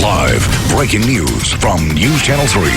Live breaking news from News Channel 3.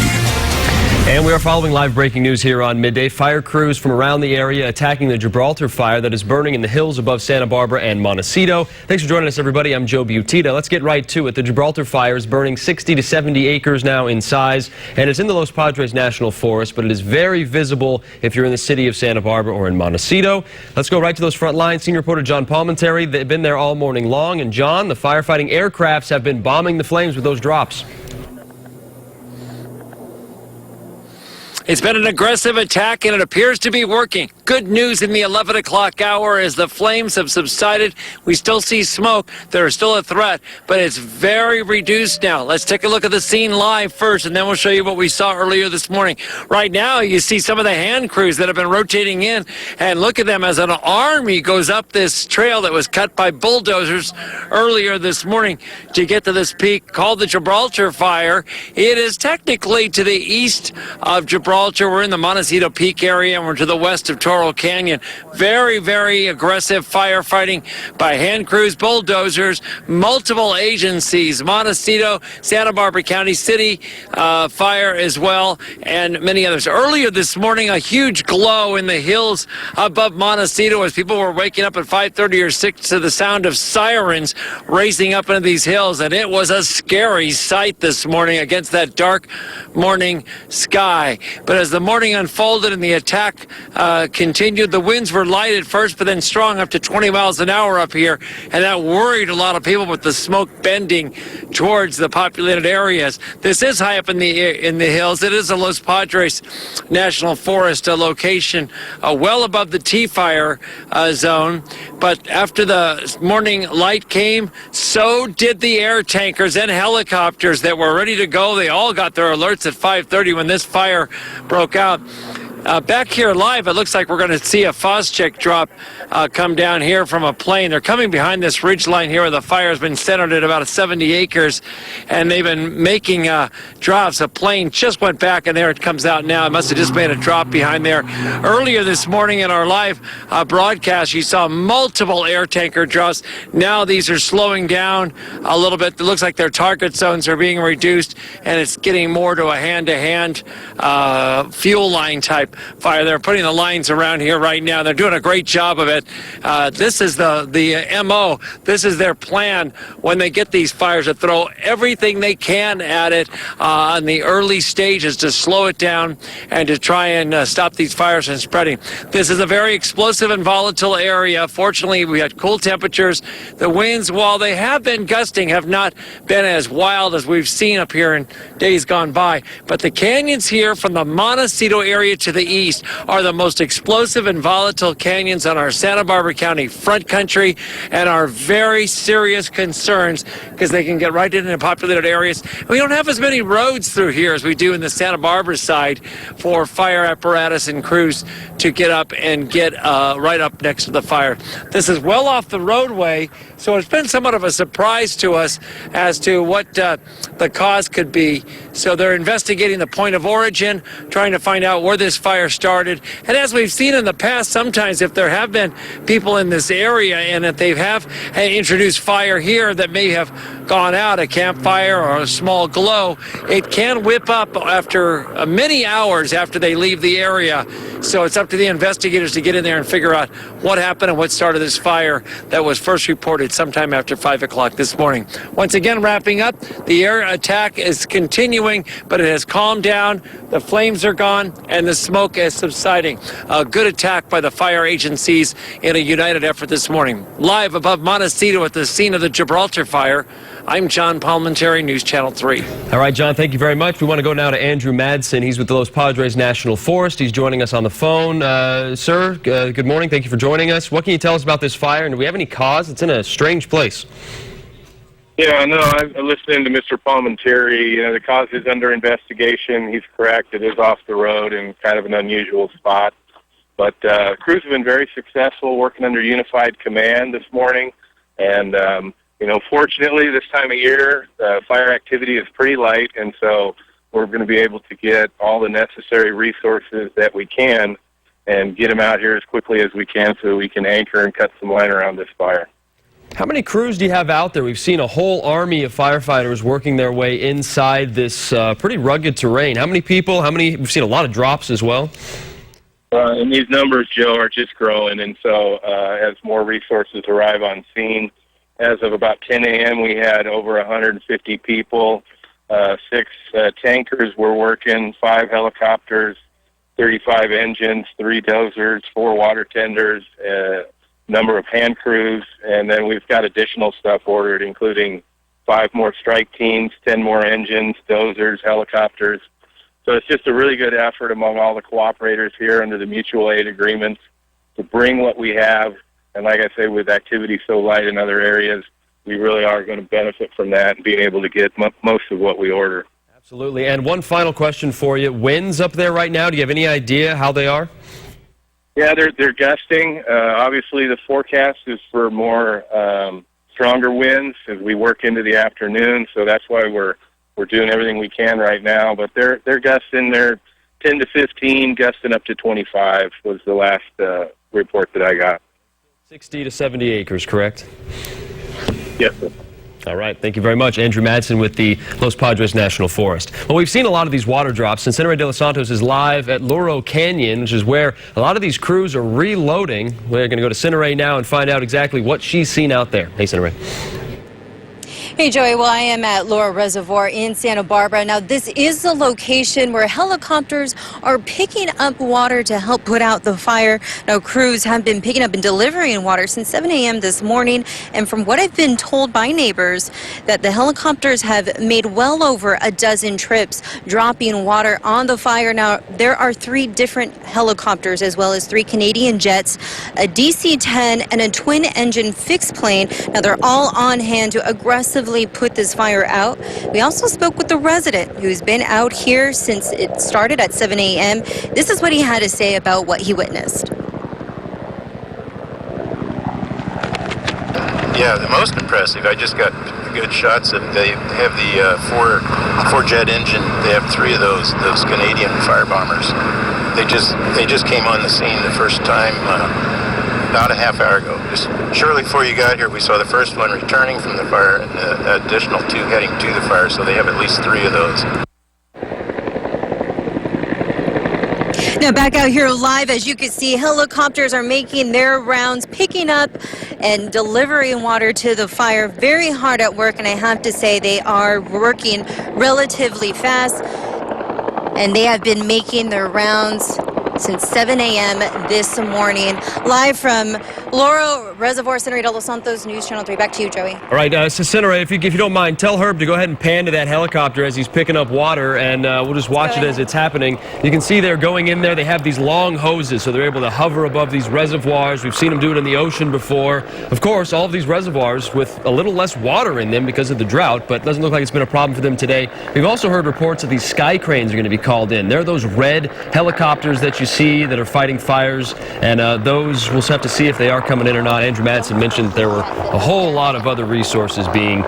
And we are following live breaking news here on Midday. Fire crews from around the area attacking the Gilbraltar fire that is burning in the hills above Santa Barbara and Montecito. Thanks for joining us, everybody. I'm Joe Butita. Let's get right to it. The Gilbraltar fire is burning 60 to 70 acres now in size, and it's in the Los Padres National Forest, but it is very visible if you're in the city of Santa Barbara or in Montecito. Let's go right to those front lines. Senior reporter John Palmentary. They've been there all morning long. And John, the firefighting aircrafts have been bombing the flames with those drops. It's been an aggressive attack, and it appears to be working. Good news in the 11 o'clock hour as the flames have subsided. We still see smoke. There's still a threat, but it's very reduced now. Let's take a look at the scene live first, and then we'll show you what we saw earlier this morning. Right now, you see some of the hand crews that have been rotating in, and look at them as an army goes up this trail that was cut by bulldozers earlier this morning to get to this peak called the Gilbraltar fire. It is technically to the east of Gilbraltar. We're in the Montecito Peak area, and we're to the west of Toro Canyon. Very, very aggressive firefighting by hand crews, bulldozers, multiple agencies, Montecito, Santa Barbara County City Fire as well, and many others. Earlier this morning, a huge glow in the hills above Montecito as people were waking up at 5:30 or 6 to the sound of sirens racing up into these hills, and it was a scary sight this morning against that dark morning sky. But as the morning unfolded and the attack continued, the winds were light at first, but then strong up to 20 miles an hour up here, and that worried a lot of people with the smoke bending towards the populated areas. This is high up in the hills. It is a Los Padres National Forest location, well above the T fire zone. But after the morning light came, so did the air tankers and helicopters that were ready to go. They all got their alerts at 5:30 when this fire broke out. Back here live, it looks like we're going to see a Phosgene drop come down here from a plane. They're coming behind this ridge line here where the fire has been centered at about 70 acres, and they've been making drops. A plane just went back, and there it comes out now. It must have just made a drop behind there. Earlier this morning in our live broadcast, you saw multiple air tanker drops. Now these are slowing down a little bit. It looks like their target zones are being reduced, and it's getting more to a hand-to-hand fuel line type fire. They're putting the lines around here right now. They're doing a great job of it. This is the MO. This is their plan when they get these fires, to throw everything they can at it in the early stages to slow it down and to try and stop these fires from spreading. This is a very explosive and volatile area. Fortunately, we had cool temperatures. The winds, while they have been gusting, have not been as wild as we've seen up here in days gone by. But the canyons here from the Montecito area to the east are the most explosive and volatile canyons on our Santa Barbara County front country, and are very serious concerns because they can get right into populated areas. We don't have as many roads through here as we do in the Santa Barbara side for fire apparatus and crews to get up and get right up next to the fire. This is well off the roadway, so it's been somewhat of a surprise to us as to what the cause could be. So they're investigating the point of origin, trying to find out where this fire started. And as we've seen in the past, sometimes if there have been people in this area and if they have introduced fire here that may have gone out, a campfire or a small glow, it can whip up after many hours after they leave the area. So it's up to the investigators to get in there and figure out what happened and what started this fire that was first reported sometime after 5 o'clock this morning. Once again, wrapping up, the air attack is continuing, but it has calmed down. The flames are gone, and the smoke is subsiding. A good attack by the fire agencies in a united effort this morning. Live above Montecito at the scene of the Gilbraltar fire, I'm John Palmentary, News Channel 3. All right, John, thank you very much. We want to go now to Andrew Madsen. He's with the Los Padres National Forest. He's joining us on the phone. Sir, good morning. Thank you for joining us. What can you tell us about this fire, and do we have any cause? It's in a strange place. Yeah, no, I'm listening to Mr. Palmentary. You know, the cause is under investigation. He's correct. It is off the road in kind of an unusual spot. But crews have been very successful working under unified command this morning. And, you know, fortunately, this time of year, fire activity is pretty light. And so we're going to be able to get all the necessary resources that we can and get them out here as quickly as we can so we can anchor and cut some line around this fire. How many crews do you have out there? We've seen a whole army of firefighters working their way inside this pretty rugged terrain. How many people? We've seen a lot of drops as well. And these numbers, Joe, are just growing. And so as more resources arrive on scene, as of about 10 a.m., we had over 150 people. 6 tankers were working, 5 helicopters, 35 engines, 3 dozers, 4 water tenders, number of hand crews, and then we've got additional stuff ordered, including 5 more strike teams, 10 more engines, dozers, helicopters. So it's just a really good effort among all the cooperators here under the mutual aid agreements to bring what we have. And like I say, with activity so light in other areas, we really are going to benefit from that and being able to get most of what we order. Absolutely. And one final question for you. Winds up there right now, do you have any idea how they are? Yeah, they're gusting. Obviously, the forecast is for more stronger winds as we work into the afternoon. So that's why we're doing everything we can right now. But they're gusting. They're 10 to 15, gusting up to 25 was the last report that I got. 60 to 70 acres, correct? Yes, sir. All right. Thank you very much. Andrew Madsen with the Los Padres National Forest. Well, we've seen a lot of these water drops. And Senator De Los Santos is live at Laurel Canyon, which is where a lot of these crews are reloading. We're going to go to Senator now and find out exactly what she's seen out there. Hey, Senator. Hey, Joey. Well, I am at Laurel Reservoir in Santa Barbara. Now, this is the location where helicopters are picking up water to help put out the fire. Now, crews have been picking up and delivering water since 7 a.m. this morning. And from what I've been told by neighbors, that the helicopters have made well over a dozen trips dropping water on the fire. Now, there are 3 different helicopters as well as 3 Canadian jets, a DC-10, and a twin-engine fixed plane. Now, they're all on hand to aggressively put this fire out. We also spoke with the resident who's been out here since it started at 7 a.m. This is what he had to say about what he witnessed. Yeah, the most impressive, I just got good shots of, they have the four jet engine, they have 3 of those Canadian fire bombers. They just came on the scene the first time about a half hour ago. Just shortly before you got here, we saw the first one returning from the fire and the additional 2 heading to the fire, so they have at least 3 of those. Now back out here live, as you can see, helicopters are making their rounds, picking up and delivering water to the fire. Very hard at work, and I have to say they are working relatively fast, and they have been making their rounds since 7 a.m. this morning. Live from Laurel Reservoir, Senator De Los Santos, News Channel 3. Back to you, Joey. All right, so Senator, if you don't mind, tell Herb to go ahead and pan to that helicopter as he's picking up water, and we'll just watch it as it's happening. You can see they're going in there. They have these long hoses, so they're able to hover above these reservoirs. We've seen them do it in the ocean before. Of course, all of these reservoirs with a little less water in them because of the drought, but it doesn't look like it's been a problem for them today. We've also heard reports that these sky cranes are going to be called in. They're those red helicopters that you see that are fighting fires, and those we'll have to see if they are coming in or not. Andrew Madsen mentioned there were a whole lot of other resources being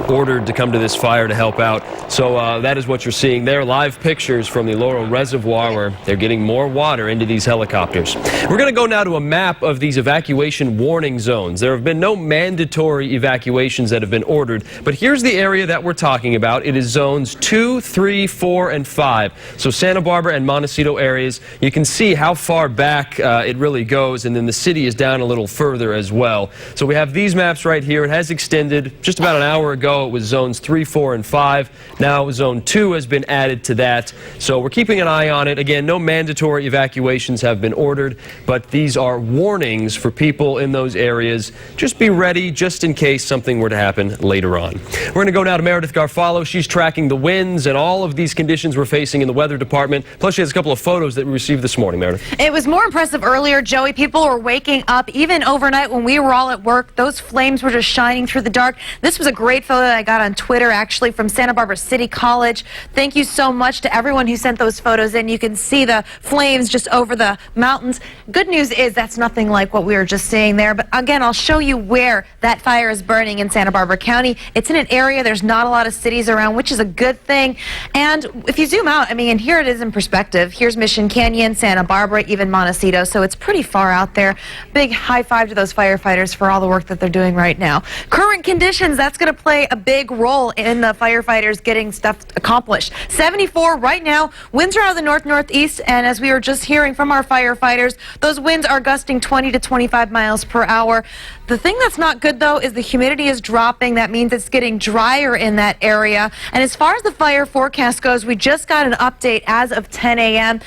ordered to come to this fire to help out. So that is what you're seeing there. Live pictures from the Laurel Reservoir where they're getting more water into these helicopters. We're going to go now to a map of these evacuation warning zones. There have been no mandatory evacuations that have been ordered, but here's the area that we're talking about. It is zones 2, 3, 4, and 5. So Santa Barbara and Montecito areas. You can see how far back it really goes, and then the city is down a little further as well. So we have these maps right here. It has extended. Just about an hour ago, it was zones 3, 4, and 5. Now zone 2 has been added to that. So we're keeping an eye on it. Again, no mandatory evacuations have been ordered, but these are warnings for people in those areas. Just be ready just in case something were to happen later on. We're going to go now to Meredith Garfalo. She's tracking the winds and all of these conditions we're facing in the weather department. Plus, she has a couple of photos that we received this morning, Meredith. It was more impressive earlier, Joey. People were waking up. Even overnight when we were all at work, those flames were just shining through the dark. This was a great photo that I got on Twitter, actually, from Santa Barbara City College. Thank you so much to everyone who sent those photos in. You can see the flames just over the mountains. Good news is that's nothing like what we were just seeing there. But again, I'll show you where that fire is burning in Santa Barbara County. It's in an area there's not a lot of cities around, which is a good thing. And if you zoom out, I mean, and here it is in perspective. Here's Mission Canyon, San Santa Barbara, even Montecito, so it's pretty far out there. Big high five to those firefighters for all the work that they're doing right now. Current conditions, that's going to play a big role in the firefighters getting stuff accomplished. 74 right now, winds are out of the north-northeast, and as we were just hearing from our firefighters, those winds are gusting 20 to 25 miles per hour. The thing that's not good, though, is the humidity is dropping. That means it's getting drier in that area. And as far as the fire forecast goes, we just got an update as of 10 a.m.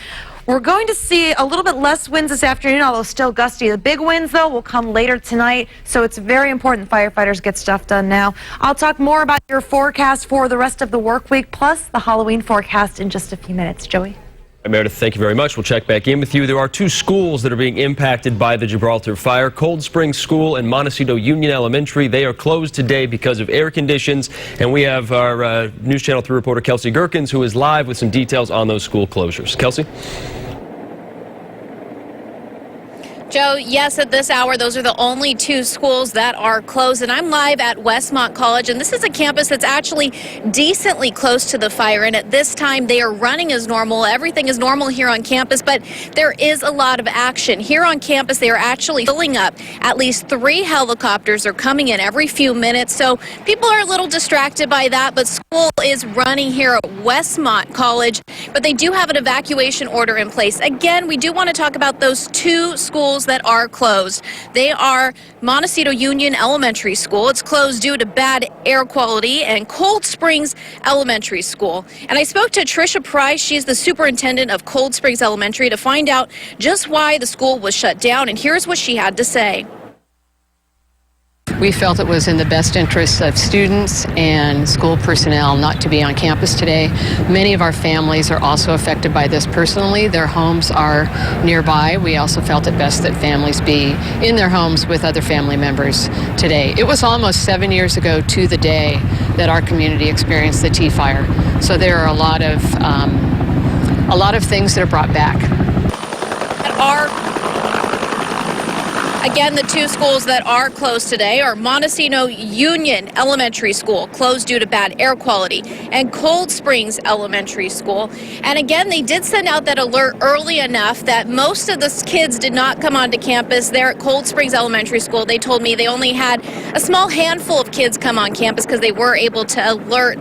We're going to see a little bit less winds this afternoon, although still gusty. The big winds, though, will come later tonight, so it's very important firefighters get stuff done now. I'll talk more about your forecast for the rest of the work week, plus the Halloween forecast in just a few minutes. Joey? Meredith, thank you very much. We'll check back in with you. There are two schools that are being impacted by the Gilbraltar fire. Cold Springs School and Montecito Union Elementary. They are closed today because of air conditions. And we have our News Channel 3 reporter, Kelsey Gerkins, who is live with some details on those school closures. Kelsey? Joe, yes, at this hour, those are the only two schools that are closed. And I'm live at Westmont College, and this is a campus that's actually decently close to the fire. And at this time, they are running as normal. Everything is normal here on campus, but there is a lot of action. Here on campus, they are actually filling up. At least 3 helicopters are coming in every few minutes. So people are a little distracted by that, but school is running here at Westmont College. But they do have an evacuation order in place. Again, we do want to talk about those two schools that are closed. They are Montecito Union Elementary School. It's closed due to bad air quality, and Cold Springs Elementary School. And I spoke to Tricia Price. She's the superintendent of Cold Springs Elementary to find out just why the school was shut down. And here's what she had to say. We felt it was in the best interests of students and school personnel not to be on campus today. Many of our families are also affected by this personally. Their homes are nearby. We also felt it best that families be in their homes with other family members today. It was almost 7 years ago to the day that our community experienced the Tea Fire. So there are a lot of things that are brought back. Again, the two schools that are closed today are Montecito Union Elementary School, closed due to bad air quality, and Cold Springs Elementary School. And again, they did send out that alert early enough that most of the kids did not come onto campus there at Cold Springs Elementary School. They told me they only had a small handful of kids come on campus because they were able to alert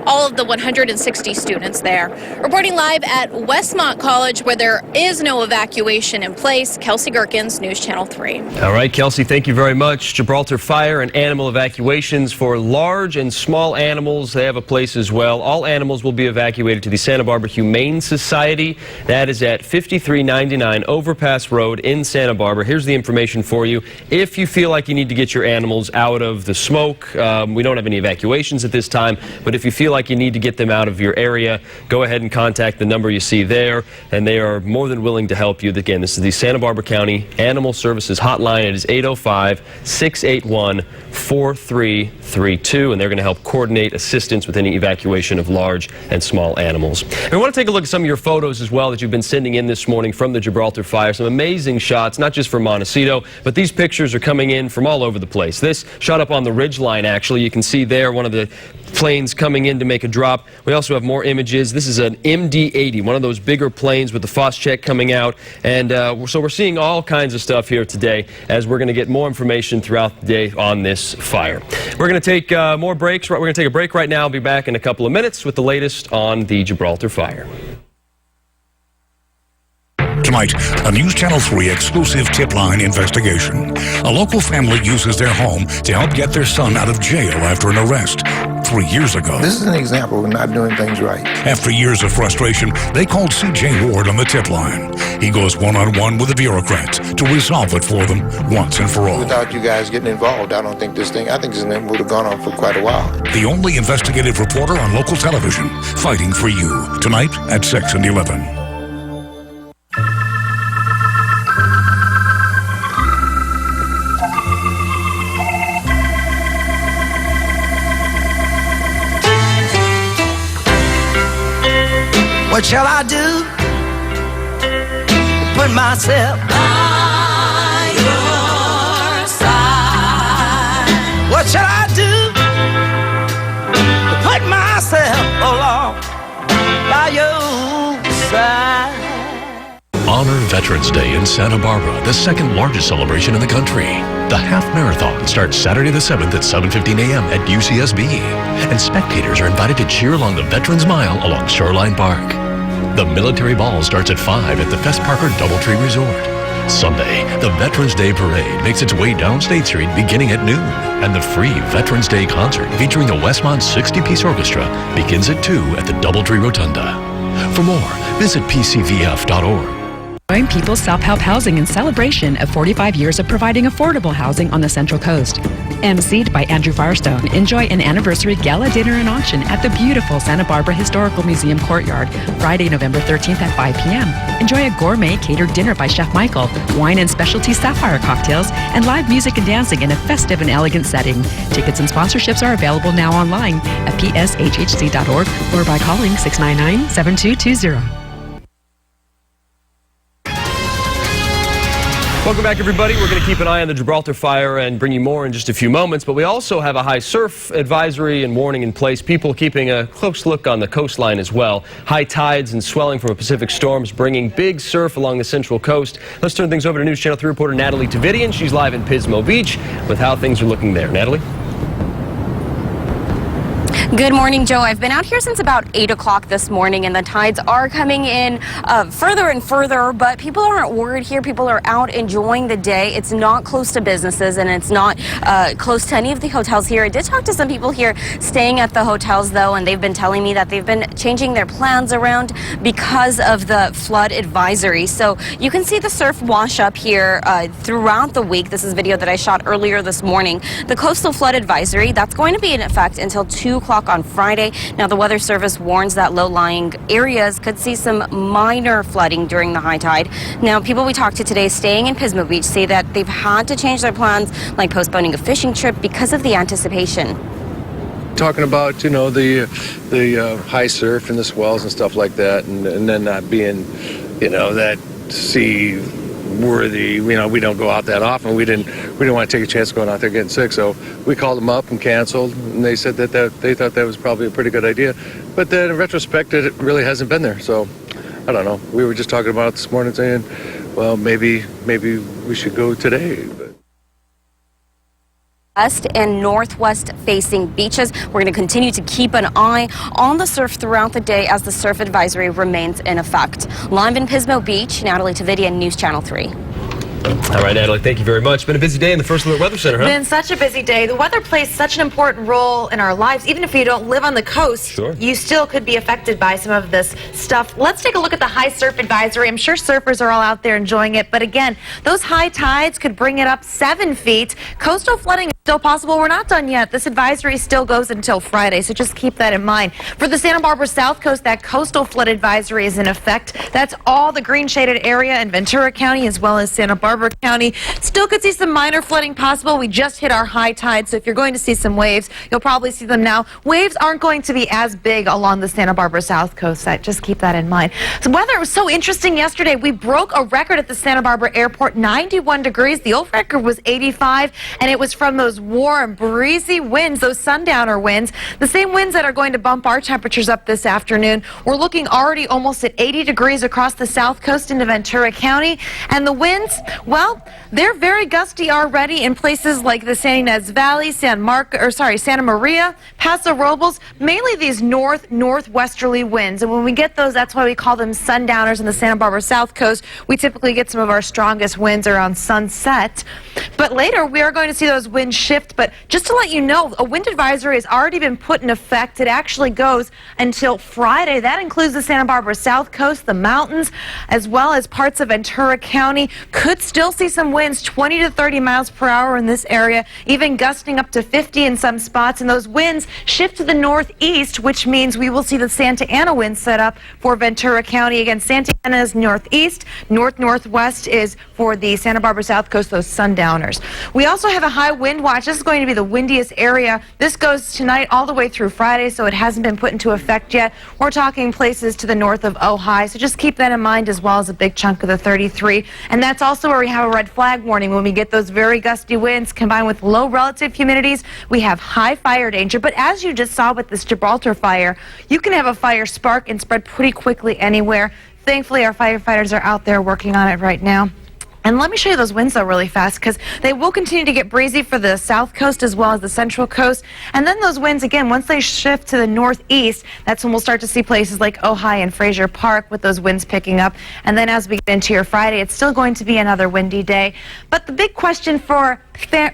all of the 160 students there. Reporting live at Westmont College, where there is no evacuation in place, Kelsey Gerkins, News Channel 3. All right, Kelsey, thank you very much. Gibraltar fire and animal evacuations for large and small animals. They have a place as well. All animals will be evacuated to the Santa Barbara Humane Society. That is at 5399 Overpass Road in Santa Barbara. Here's the information for you. If you feel like you need to get your animals out of the smoke, we don't have any evacuations at this time, but if you feel like you need to get them out of your area, go ahead and contact the number you see there, and they are more than willing to help you. Again, this is the Santa Barbara County Animal Services Hotline. It is 805-681-4332, and they're going to help coordinate assistance with any evacuation of large and small animals. And we want to take a look at some of your photos as well that you've been sending in this morning from the Gibraltar fire. Some amazing shots, not just from Montecito, but these pictures are coming in from all over the place. This shot up on the ridge line, actually. You can see there one of the planes coming in to make a drop. We also have more images. This is an MD-80, one of those bigger planes with the Foscheck coming out. And so we're seeing all kinds of stuff here today as we're going to get more information throughout the day on this fire. We're going to take more breaks. We're going to take a break right now. I'll be back in a couple of minutes with the latest on the Gibraltar fire. Tonight, a News Channel 3 exclusive tip line investigation. A local family uses their home to help get their son out of jail after an arrest 3 years ago. This is an example of not doing things right. After years of frustration, they called C.J. Ward on the tip line. He goes one-on-one with the bureaucrats to resolve it for them once and for all. Without you guys getting involved, I think this thing would have gone on for quite a while. The only investigative reporter on local television, fighting for you. Tonight at 6 and 11. What shall I do to put myself by your side? What shall I do to put myself along by your side? Honor Veterans Day in Santa Barbara, the second largest celebration in the country. The half marathon starts Saturday the 7th at 7:15 a.m. at UCSB, and spectators are invited to cheer along the Veterans Mile along Shoreline Park. The Military Ball starts at 5 at the Fess Parker Doubletree Resort. Sunday, the Veterans Day Parade makes its way down State Street beginning at noon, and the free Veterans Day concert featuring the Westmont 60-piece orchestra begins at 2 at the Doubletree Rotunda. For more, visit pcvf.org. Join People's Self-Help Housing in celebration of 45 years of providing affordable housing on the Central Coast. emceed by Andrew Firestone, enjoy an anniversary gala dinner and auction at the beautiful Santa Barbara Historical Museum Courtyard, Friday, November 13th at 5 p.m. Enjoy a gourmet catered dinner by Chef Michael, wine and specialty sapphire cocktails, and live music and dancing in a festive and elegant setting. Tickets and sponsorships are available now online at pshhc.org or by calling 699-7220. Welcome back, everybody. We're going to keep an eye on the Gilbraltar fire and bring you more in just a few moments, but we also have a high surf advisory and warning in place. People keeping a close look on the coastline as well. High tides and swelling from a Pacific storms bringing big surf along the Central Coast. Let's turn things over to News Channel 3 reporter Natalie Tavidian. She's live in Pismo Beach with how things are looking there. Natalie? Good morning, Joe. I've been out here since about 8 o'clock this morning, and the tides are coming in further and further, but people aren't worried here. People are out enjoying the day. It's not close to businesses, and it's not close to any of the hotels here. I did talk to some people here staying at the hotels, though, and they've been telling me that they've been changing their plans around because of the flood advisory. So you can see the surf wash up here throughout the week. This is video that I shot earlier this morning. The coastal flood advisory, that's going to be in effect until 2 o'clock on Friday. Now, the Weather Service warns that low-lying areas could see some minor flooding during the high tide. Now, people we talked to today staying in Pismo Beach say that they've had to change their plans, like postponing a fishing trip because of the anticipation. Talking about, you know, the high surf and the swells and stuff like that, and then not being, you know, that sea worthy. You know, we don't go out that often. We didn't want to take a chance going out there getting sick, so we called them up and canceled, and they said that they thought that was probably a pretty good idea, but then in retrospect it really hasn't been there. So I don't know, we were just talking about it this morning saying, well, maybe we should go today. West and northwest facing beaches. We're going to continue to keep an eye on the surf throughout the day as the surf advisory remains in effect. Live in Pismo Beach, Natalie Tavidian, News Channel 3. All right, Natalie, thank you very much. Been a busy day in the First Alert Weather Center, huh? Been such a busy day. The weather plays such an important role in our lives. Even if you don't live on the coast, sure, you still could be affected by some of this stuff. Let's take a look at the high surf advisory. I'm sure surfers are all out there enjoying it, but again, those high tides could bring it up 7 feet. Coastal flooding is still possible. We're not done yet. This advisory still goes until Friday, so just keep that in mind. For the Santa Barbara South Coast, that coastal flood advisory is in effect. That's all the green shaded area in Ventura County as well as Santa Barbara County. Still could see some minor flooding possible. We just hit our high tide, so if you're going to see some waves, you'll probably see them now. Waves aren't going to be as big along the Santa Barbara South Coast. Just keep that in mind. So weather was so interesting yesterday. We broke a record at the Santa Barbara airport, 91 degrees. The old record was 85, and it was from those warm, breezy winds, those sundowner winds, the same winds that are going to bump our temperatures up this afternoon. We're looking already almost at 80 degrees across the South Coast into Ventura County, and the winds, well, they're very gusty already in places like the San Ynez Valley, Santa Maria, Paso Robles, mainly these northwesterly winds. And when we get those, that's why we call them sundowners in the Santa Barbara South Coast. We typically get some of our strongest winds around sunset. But later, we are going to see those winds shift. But just to let you know, a wind advisory has already been put in effect. It actually goes until Friday. That includes the Santa Barbara South Coast, the mountains, as well as parts of Ventura County. Could still see some winds 20 to 30 miles per hour in this area, even gusting up to 50 in some spots. And those winds shift to the northeast, which means we will see the Santa Ana wind set up for Ventura County. Again, Santa Ana is northeast. Northwest is for the Santa Barbara South Coast, those sundowners. We also have a high wind watch. This is going to be the windiest area. This goes tonight all the way through Friday, so it hasn't been put into effect yet. We're talking places to the north of Ojai, so just keep that in mind, as well as a big chunk of the 33. And that's also where we have a red flag warning. When we get those very gusty winds combined with low relative humidities, we have high fire danger. But as you just saw with this Gilbraltar fire, you can have a fire spark and spread pretty quickly anywhere. thankfully our firefighters are out there working on it right now. And let me show you those winds, though, really fast, because they will continue to get breezy for the south coast as well as the central coast. And then those winds, again, once they shift to the northeast, that's when we'll start to see places like Ojai and Fraser Park with those winds picking up. And then as we get into your Friday, it's still going to be another windy day. But the big question for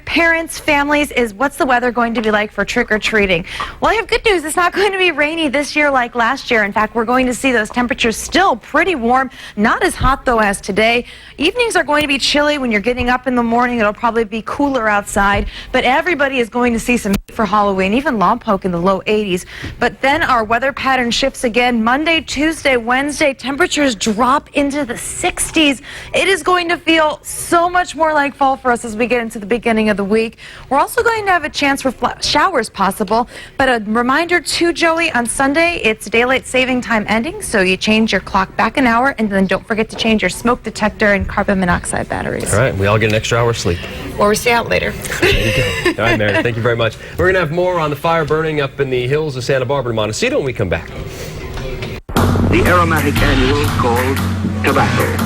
parents, families, is what's the weather going to be like for trick-or-treating? Well, I have good news. It's not going to be rainy this year like last year. In fact, we're going to see those temperatures still pretty warm, not as hot, though, as today. Evenings are going to be chilly when you're getting up in the morning. It'll probably be cooler outside, but everybody is going to see some heat for Halloween, even Lompoc in the low 80s. But then our weather pattern shifts again. Monday, Tuesday, Wednesday, temperatures drop into the 60s. It is going to feel so much more like fall for us as we get into the beginning of the week. We're also going to have a chance for showers possible, but a reminder too, Joey, on Sunday, it's daylight saving time ending, so you change your clock back an hour, and then don't forget to change your smoke detector and carbon monoxide batteries. All right, we all get an extra hour's sleep. Or we stay out later. There you go. All right, Mary, thank you very much. We're going to have more on the fire burning up in the hills of Santa Barbara and Montecito when we come back. The aromatic annual called tobacco.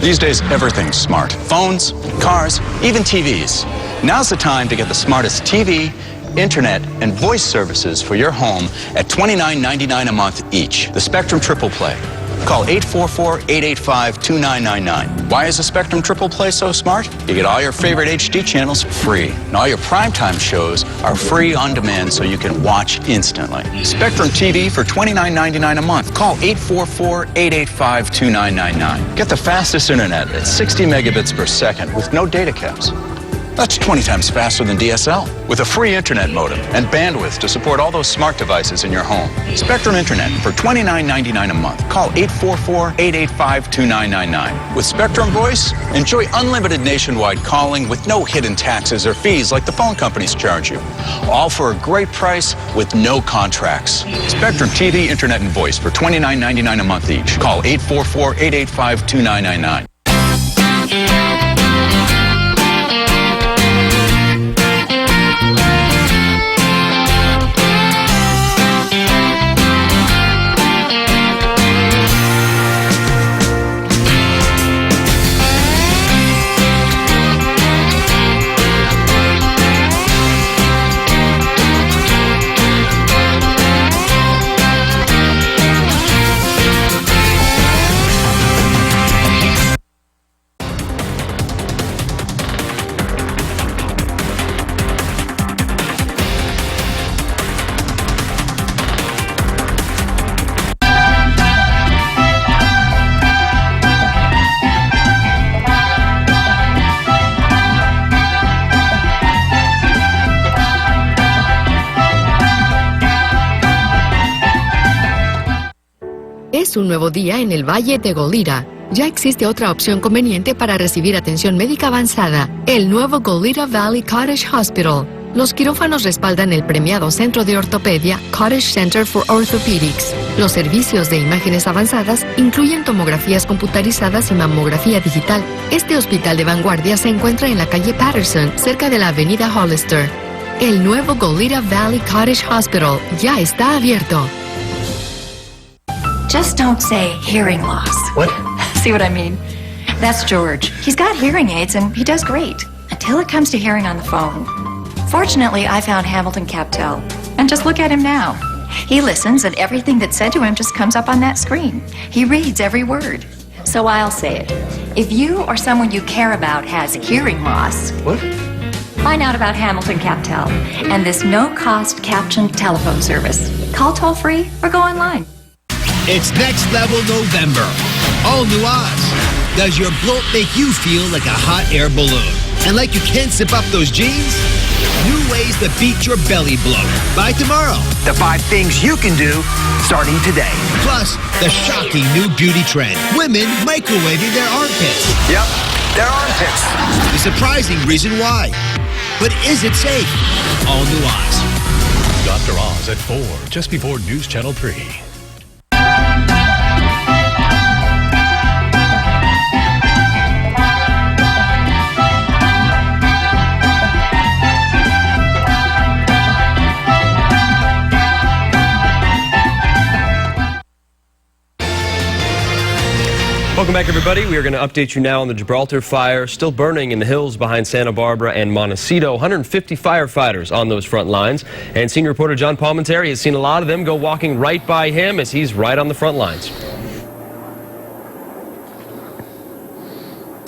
These days, everything's smart. Phones, cars, even TVs. Now's the time to get the smartest TV, internet, and voice services for your home at $29.99 a month each. The Spectrum Triple Play. Call 844-885-2999. Why is the Spectrum Triple Play so smart? You get all your favorite HD channels free. And all your primetime shows are free on demand so you can watch instantly. Spectrum TV for $29.99 a month. Call 844-885-2999. Get the fastest internet at 60 megabits per second with no data caps. That's 20 times faster than DSL, with a free internet modem and bandwidth to support all those smart devices in your home. Spectrum Internet for $29.99 a month. Call 844-885-2999. With Spectrum Voice, enjoy unlimited nationwide calling with no hidden taxes or fees like the phone companies charge you. All for a great price with no contracts. Spectrum TV, Internet, and Voice for $29.99 a month each. Call 844-885-2999. Es un nuevo día en el Valle de Goleta. Ya existe otra opción conveniente para recibir atención médica avanzada, el nuevo Goleta Valley Cottage Hospital. Los quirófanos respaldan el premiado Centro de Ortopedia Cottage Center for Orthopedics. Los servicios de imágenes avanzadas incluyen tomografías computarizadas y mamografía digital. Este hospital de vanguardia se encuentra en la calle Patterson, cerca de la avenida Hollister. El nuevo Goleta Valley Cottage Hospital ya está abierto. Just don't say hearing loss. What? See what I mean? That's George. He's got hearing aids and he does great until it comes to hearing on the phone. Fortunately, I found Hamilton Captel. And just look at him now. He listens and everything that's said to him just comes up on that screen. He reads every word. So I'll say it. If you or someone you care about has hearing loss, what? Find out about Hamilton Captel and this no-cost captioned telephone service. Call toll-free or go online. It's Next Level November. All new Oz. Does your bloat make you feel like a hot air balloon? And like you can't zip up those jeans? New ways to beat your belly bloat. By tomorrow. The 5 things you can do starting today. Plus, the shocking new beauty trend. Women microwaving their armpits. Yep. their armpits. The surprising reason why. But is it safe? All New Oz. Dr. Oz at 4, just before News Channel 3. Welcome back, everybody. We are going to update you now on the Gilbraltar fire, still burning in the hills behind Santa Barbara and Montecito. 150 firefighters on those front lines. And senior reporter John Palmentary has seen a lot of them go walking right by him as he's right on the front lines.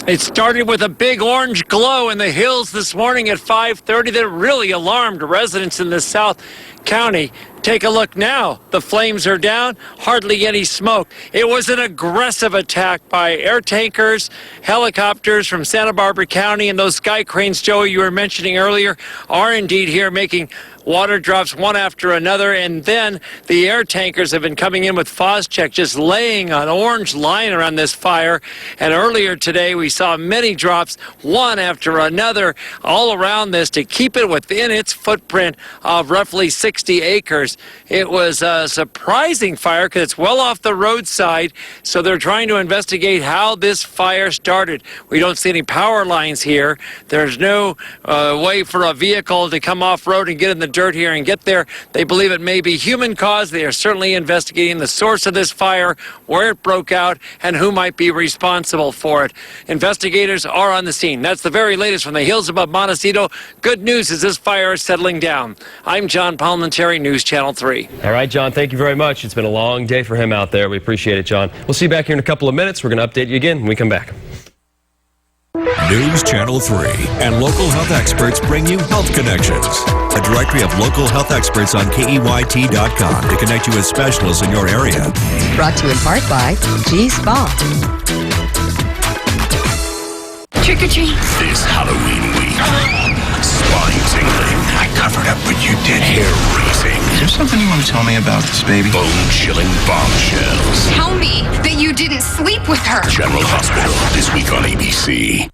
It started with a big orange glow in the hills this morning at 5:30 that really alarmed residents in the South County. Take a look now. The flames are down, hardly any smoke. It was an aggressive attack by air tankers, helicopters from Santa Barbara County, and those sky cranes, Joey, you were mentioning earlier, are indeed here making water drops one after another. And then the air tankers have been coming in with Phos-Chek, just laying an orange line around this fire. And earlier today, we saw many drops, one after another, all around this to keep it within its footprint of roughly 60 acres. It was a surprising fire because it's well off the roadside, so they're trying to investigate how this fire started. We don't see any power lines here. There's no way for a vehicle to come off-road and get in the dirt here and get there. They believe it may be human caused. They are certainly investigating the source of this fire, where it broke out, and who might be responsible for it. Investigators are on the scene. That's the very latest from the hills above Montecito. Good news is this fire is settling down. I'm John Palmentary, News Channel 3. All right, John, thank you very much. It's been a long day for him out there. We appreciate it, John. We'll see you back here in a couple of minutes. We're going to update you again when we come back. News Channel 3 and local health experts bring you Health Connections, a directory of local health experts on KEYT.com to connect you with specialists in your area. Brought to you in part by G-Spa. Trick or treat. This Halloween week, spine-tingling. I covered up, but you did hair-raising. Is there something you want to tell me about this baby? Bone-chilling bombshells. Tell me that you didn't sleep with her. General Hospital, this week on ABC.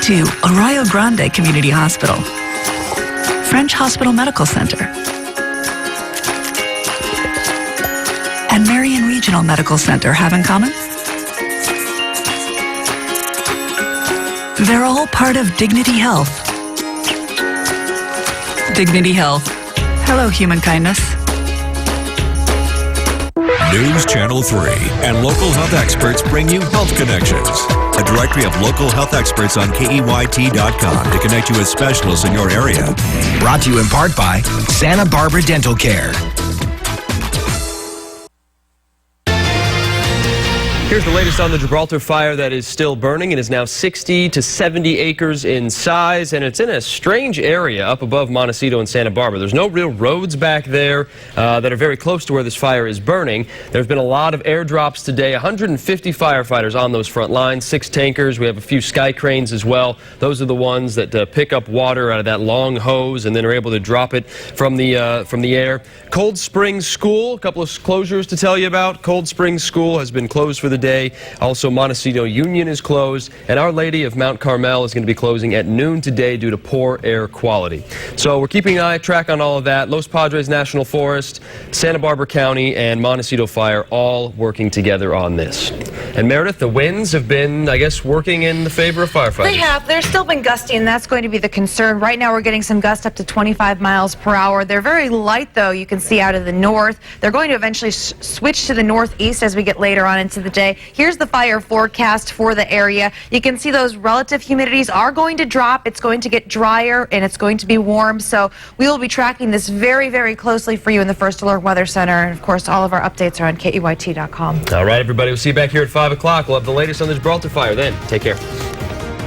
To Arroyo Grande Community Hospital, French Hospital Medical Center, and Marion Regional Medical Center have in common? They're all part of Dignity Health. Dignity Health. Hello, human kindness. News Channel 3 and local health experts bring you Health Connections, a directory of local health experts on KEYT.com to connect you with specialists in your area. Brought to you in part by Santa Barbara Dental Care. Here's the latest on the Gilbraltar fire that is still burning. It is now 60 to 70 acres in size, and it's in a strange area up above Montecito and Santa Barbara. There's no real roads back there that are very close to where this fire is burning. There's been a lot of airdrops today, 150 firefighters on those front lines, 6 tankers. We have a few sky cranes as well. Those are the ones that pick up water out of that long hose and then are able to drop it from the air. Cold Springs School, a couple of closures to tell you about. Cold Springs School has been closed for the day. Also, Montecito Union is closed, and Our Lady of Mount Carmel is going to be closing at noon today due to poor air quality. So we're keeping an eye track on all of that. Los Padres National Forest, Santa Barbara County, and Montecito Fire all working together on this. And Meredith, the winds have been, I guess, working in the favor of firefighters. They have. They're still been gusty, and that's going to be the concern. Right now, we're getting some gusts up to 25 miles per hour. They're very light, though. You can see out of the north. They're going to eventually switch to the northeast as we get later on into the day. today. Here's the fire forecast for the area. You can see those relative humidities are going to drop. It's going to get drier and it's going to be warm. So we will be tracking this very, very closely for you in the First Alert Weather Center. And of course, all of our updates are on KEYT.com. All right, everybody. We'll see you back here at 5 o'clock. We'll have the latest on the Gilbraltar fire then. Take care.